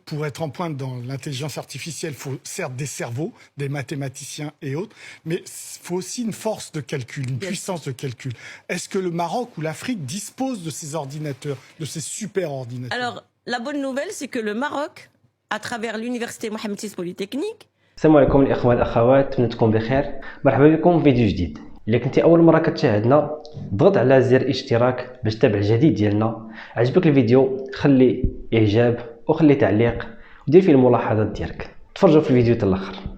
Pour être en pointe dans l'intelligence artificielle, il faut certes des cerveaux, des mathématiciens et autres, mais il faut aussi une force de calcul, une puissance de calcul. Est-ce que le Maroc ou l'Afrique disposent de ces ordinateurs, de ces super ordinateurs? Alors, la bonne nouvelle, c'est que le Maroc, à travers l'université Mohamed VI Polytechnique. السلام عليكم الاخوه والاخوات، نتمنى بخير. مرحبا بكم في فيديو جديد. الا كنتي اول مره كتشاهدنا ضغط على زر اشتراك باش تتابع الجديد ديالنا. عجبك الفيديو خلي اعجاب وخلي تعليق ودير فيه الملاحظات ديالك. تفرجوا في الفيديو حتى الاخر.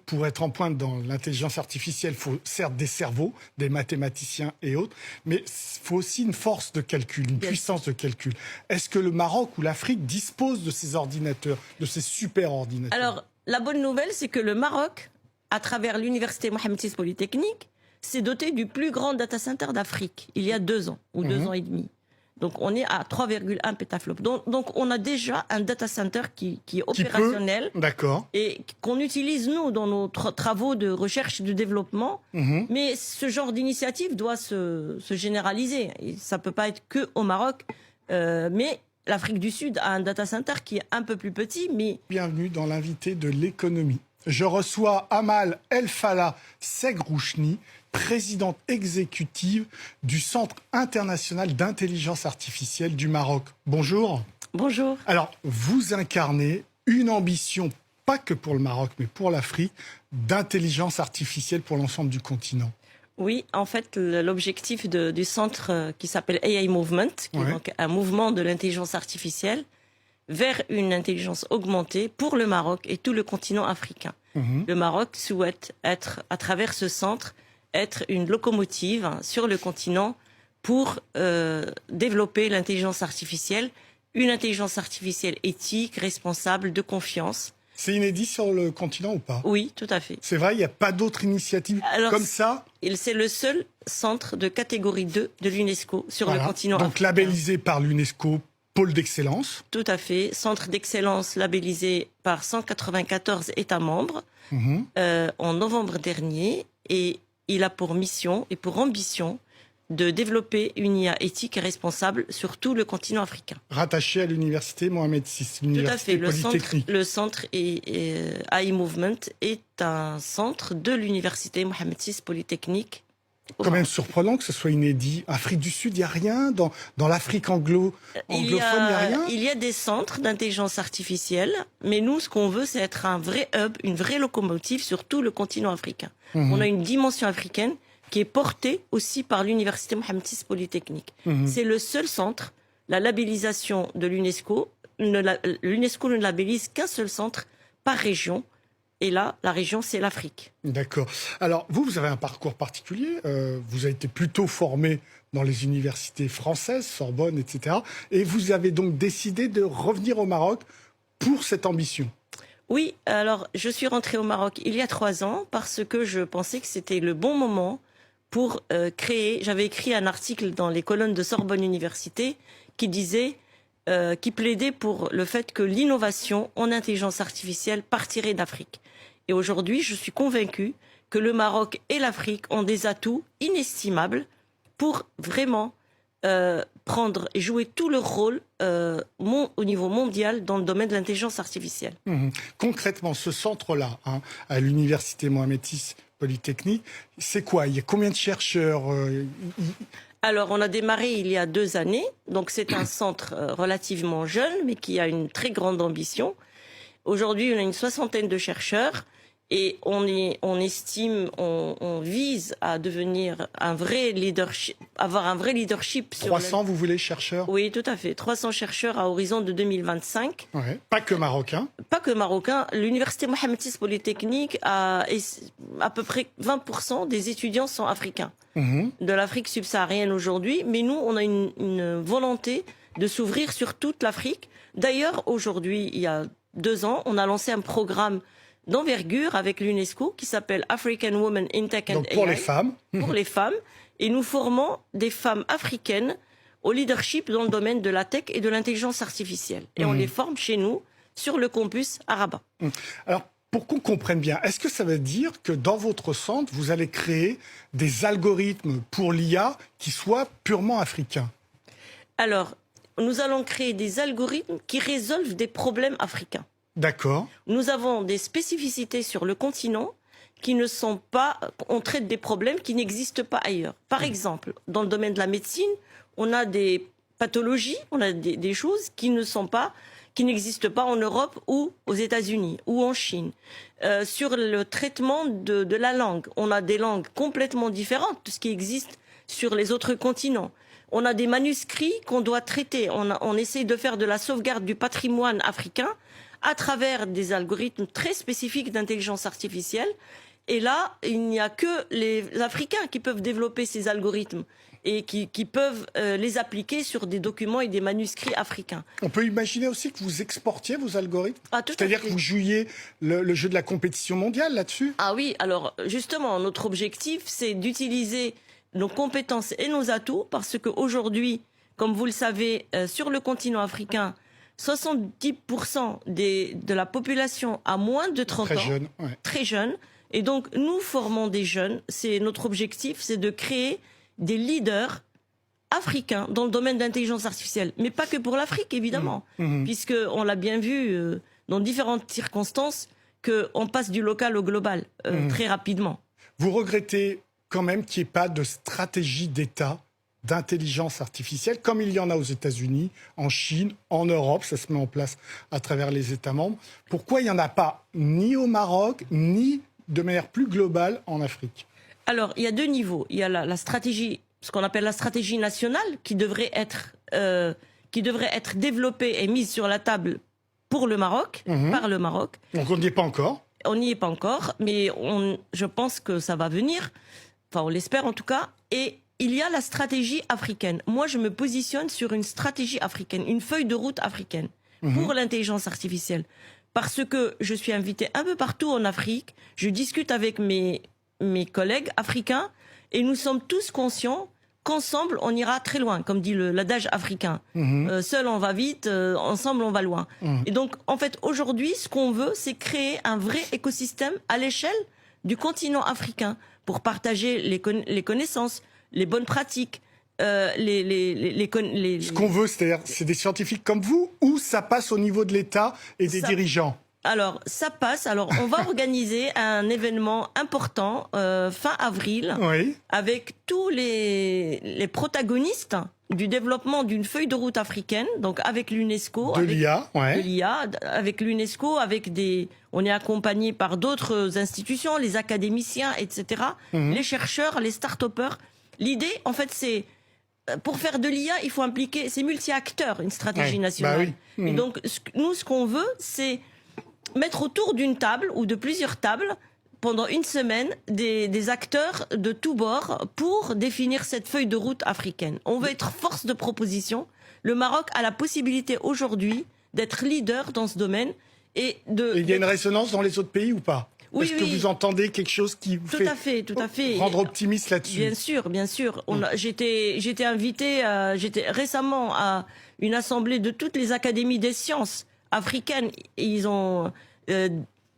Pour être en pointe dans l'intelligence artificielle, il faut certes des cerveaux, des mathématiciens et autres, mais il faut aussi une force de calcul, une puissance de calcul. Est-ce que le Maroc ou l'Afrique disposent de ces ordinateurs, de ces super ordinateurs? Alors, la bonne nouvelle, c'est que le Maroc, à travers l'université Mohamed VI Polytechnique, s'est doté du plus grand data center d'Afrique, il y a 2 ans, ou 2 ans et demi. Donc, on est à 3,1 pétaflops. Donc, on a déjà un data center qui est opérationnel. D'accord. Et qu'on utilise, nous, dans nos travaux de recherche et de développement. Mais ce genre d'initiative doit se généraliser. Et ça ne peut pas être que au Maroc. Mais l'Afrique du Sud a un data center qui est un peu plus petit. Mais... Bienvenue dans l'invité de l'économie. Je reçois Amal El Fallah Segrouchni, présidente exécutive du Centre international d'intelligence artificielle du Maroc. Bonjour. Bonjour. Alors, vous incarnez une ambition, pas que pour le Maroc, mais pour l'Afrique, d'intelligence artificielle pour l'ensemble du continent. Oui, en fait, l'objectif du centre qui s'appelle AI Movement, qui est donc un mouvement de l'intelligence artificielle, vers une intelligence augmentée pour le Maroc et tout le continent africain. Le Maroc souhaite être, à travers ce centre, être une locomotive sur le continent pour développer l'intelligence artificielle, une intelligence artificielle éthique, responsable, de confiance. C'est inédit sur le continent ou pas? Oui, tout à fait. C'est vrai, il n'y a pas d'autres initiatives comme ça? C'est le seul centre de catégorie 2 de l'UNESCO sur le continent africain. Donc labellisé par l'UNESCO, pôle d'excellence. Tout à fait. Centre d'excellence labellisé par 194 États membres en novembre dernier. Et il a pour mission et pour ambition de développer une IA éthique et responsable sur tout le continent africain. Rattaché à l'université Mohamed VI, l'université polytechnique. Le centre AI Movement est un centre de l'université Mohamed VI Polytechnique. Quand même surprenant que ce soit inédit. Afrique du Sud, il n'y a rien. Dans l'Afrique anglophone, il n'y a rien. Il y a des centres d'intelligence artificielle, mais nous, ce qu'on veut, c'est être un vrai hub, une vraie locomotive sur tout le continent africain. On a une dimension africaine qui est portée aussi par l'université Mohamed VI Polytechnique. C'est le seul centre, la labellisation de l'UNESCO, l'UNESCO ne labellise qu'un seul centre par région. Et là, la région, c'est l'Afrique. D'accord. Alors, vous avez un parcours particulier. Vous avez été plutôt formé dans les universités françaises, Sorbonne, etc. Et vous avez donc décidé de revenir au Maroc pour cette ambition. Oui, alors je suis rentrée au Maroc il y a 3 ans parce que je pensais que c'était le bon moment pour créer... J'avais écrit un article dans les colonnes de Sorbonne Université qui disait... qui plaidait pour le fait que l'innovation en intelligence artificielle partirait d'Afrique. Et aujourd'hui, je suis convaincue que le Maroc et l'Afrique ont des atouts inestimables pour vraiment prendre et jouer tout leur rôle au niveau mondial dans le domaine de l'intelligence artificielle. Concrètement, ce centre-là, à l'université Mohamed VI Polytechnique, c'est quoi? Il y a combien de chercheurs? Alors, on a démarré il y a 2 années, donc c'est un centre relativement jeune, mais qui a une très grande ambition. Aujourd'hui, on a une 60aine de chercheurs et on vise à devenir un vrai leadership, avoir un vrai leadership. 300, vous voulez, chercheurs? Oui, tout à fait. 300 chercheurs à horizon de 2025. Ouais. Pas que marocains? Pas que marocains. L'université Mohamed VI Polytechnique a à peu près 20% des étudiants sont africains. De l'Afrique subsaharienne aujourd'hui, mais nous, on a une volonté de s'ouvrir sur toute l'Afrique. D'ailleurs, aujourd'hui, il y a 2 ans, on a lancé un programme d'envergure avec l'UNESCO qui s'appelle African Women in Tech and AI. Pour les femmes. Pour les femmes. Et nous formons des femmes africaines au leadership dans le domaine de la tech et de l'intelligence artificielle. Et on les forme chez nous sur le campus à Rabat. Alors, pour qu'on comprenne bien, est-ce que ça veut dire que dans votre centre, vous allez créer des algorithmes pour l'IA qui soient purement africains? Alors, nous allons créer des algorithmes qui résolvent des problèmes africains. D'accord. Nous avons des spécificités sur le continent qui ne sont pas... On traite des problèmes qui n'existent pas ailleurs. Par exemple, dans le domaine de la médecine, on a des pathologies, on a des choses qui n'existent pas en Europe ou aux États-Unis ou en Chine. Sur le traitement de la langue, on a des langues complètement différentes de ce qui existe sur les autres continents. On a des manuscrits qu'on doit traiter. On essaie de faire de la sauvegarde du patrimoine africain à travers des algorithmes très spécifiques d'intelligence artificielle. Et là, il n'y a que les Africains qui peuvent développer ces algorithmes et qui peuvent les appliquer sur des documents et des manuscrits africains. On peut imaginer aussi que vous exportiez vos algorithmes. Tout à C'est-à-dire fait. que vous jouiez le jeu de la compétition mondiale là-dessus. Ah oui, alors justement, notre objectif, c'est d'utiliser nos compétences et nos atouts, parce qu'aujourd'hui, comme vous le savez, sur le continent africain, 70% de la population a moins de 30 Très ans. jeune. Ouais. Très jeune. Et donc, nous formons des jeunes. C'est notre objectif, c'est de créer des leaders africains dans le domaine de l'intelligence artificielle. Mais pas que pour l'Afrique, évidemment. Puisqu'on l'a bien vu dans différentes circonstances, qu'on passe du local au global très rapidement. Vous regrettez quand même qu'il n'y ait pas de stratégie d'État d'intelligence artificielle, comme il y en a aux États-Unis, en Chine, en Europe, ça se met en place à travers les États membres. Pourquoi il n'y en a pas ni au Maroc, ni de manière plus globale en Afrique? Alors, il y a deux niveaux. Il y a la stratégie, ce qu'on appelle la stratégie nationale, qui devrait être développée et mise sur la table pour le Maroc, par le Maroc. Donc on n'y est pas encore. On n'y est pas encore, mais je pense que ça va venir. Enfin, on l'espère en tout cas. Et il y a la stratégie africaine. Moi, je me positionne sur une stratégie africaine, une feuille de route africaine pour l'intelligence artificielle. Parce que je suis invitée un peu partout en Afrique, je discute avec mes collègues africains et nous sommes tous conscients qu'ensemble, on ira très loin, comme dit l'adage africain. Seul, on va vite, ensemble, on va loin. Et donc, en fait, aujourd'hui, ce qu'on veut, c'est créer un vrai écosystème à l'échelle du continent africain pour partager les connaissances, les bonnes pratiques, Ce qu'on veut, c'est-à-dire, c'est des scientifiques comme vous, ou ça passe au niveau de l'État et des dirigeants? Alors, ça passe. Alors, on va organiser un événement important fin avril avec tous les protagonistes du développement d'une feuille de route africaine, donc avec l'UNESCO. De l'IA, avec l'UNESCO, on est accompagné par d'autres institutions, les académiciens, etc., les chercheurs, les start-upers. L'idée, en fait, c'est... Pour faire de l'IA, il faut impliquer... C'est multi-acteurs, une stratégie nationale. Et donc, nous, ce qu'on veut, c'est mettre autour d'une table ou de plusieurs tables pendant une semaine des acteurs de tous bords pour définir cette feuille de route africaine. On veut être force de proposition. Le Maroc a la possibilité aujourd'hui d'être leader dans ce domaine. Et il y a une résonance dans les autres pays ou pas? Oui, Est-ce que vous entendez quelque chose qui vous fait rendre optimiste là-dessus? Bien sûr, bien sûr. J'étais invitée, j'étais récemment à une assemblée de toutes les académies des sciences africaines. Et ils ont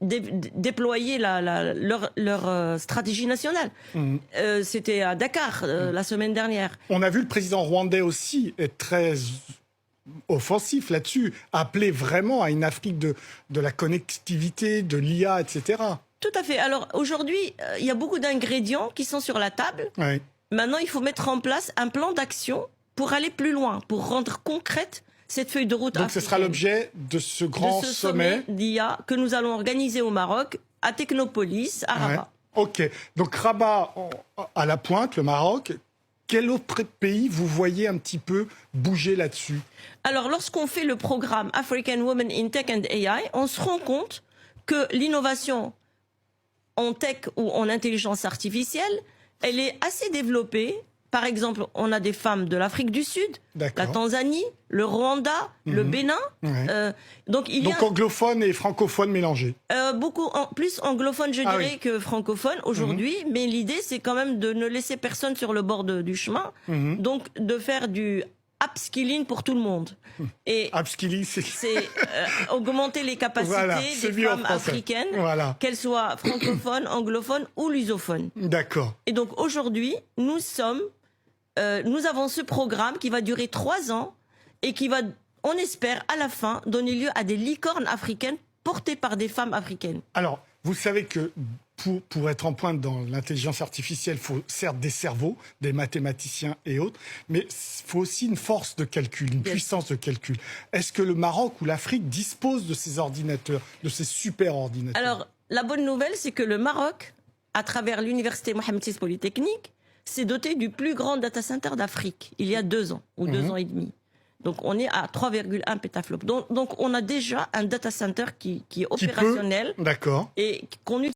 déployé leur stratégie nationale. C'était à Dakar la semaine dernière. On a vu le président rwandais aussi être très offensif là-dessus, appeler vraiment à une Afrique de la connectivité, de l'IA, etc. Tout à fait. Alors aujourd'hui, il y a beaucoup d'ingrédients qui sont sur la table. Maintenant, il faut mettre en place un plan d'action pour aller plus loin, pour rendre concrète cette feuille de route Donc africaine. ce sera l'objet de ce grand sommet d'IA que nous allons organiser au Maroc, à Technopolis, à Rabat. Ok. Donc Rabat à la pointe, le Maroc. Quel autre pays vous voyez un petit peu bouger là-dessus? Alors, lorsqu'on fait le programme African Women in Tech and AI, on se rend compte que l'innovation en tech ou en intelligence artificielle, elle est assez développée. Par exemple, on a des femmes de l'Afrique du Sud, la Tanzanie, le Rwanda, le Bénin. Donc anglophone et francophone mélangés. Beaucoup plus anglophone, je dirais, que francophone aujourd'hui. Mais l'idée, c'est quand même de ne laisser personne sur le bord du chemin. Donc, de faire du upskilling pour tout le monde. Et upskilling, c'est augmenter les capacités des femmes africaines, qu'elles soient francophones, anglophones ou lusophones. D'accord. Et donc aujourd'hui, nous avons ce programme qui va durer 3 ans et qui va, on espère, à la fin, donner lieu à des licornes africaines portées par des femmes africaines. Alors, vous savez que pour être en pointe dans l'intelligence artificielle, il faut certes des cerveaux, des mathématiciens et autres, mais il faut aussi une force de calcul, une puissance de calcul. Est-ce que le Maroc ou l'Afrique disposent de ces ordinateurs, de ces super ordinateurs? Alors, la bonne nouvelle, c'est que le Maroc, à travers l'université Mohamed VI Polytechnique, s'est doté du plus grand data center d'Afrique, il y a 2 ans, ou 2 ans et demi. Donc, on est à 3,1 pétaflops. Donc, on a déjà un data center qui est opérationnel. D'accord. Et qu'on utilise.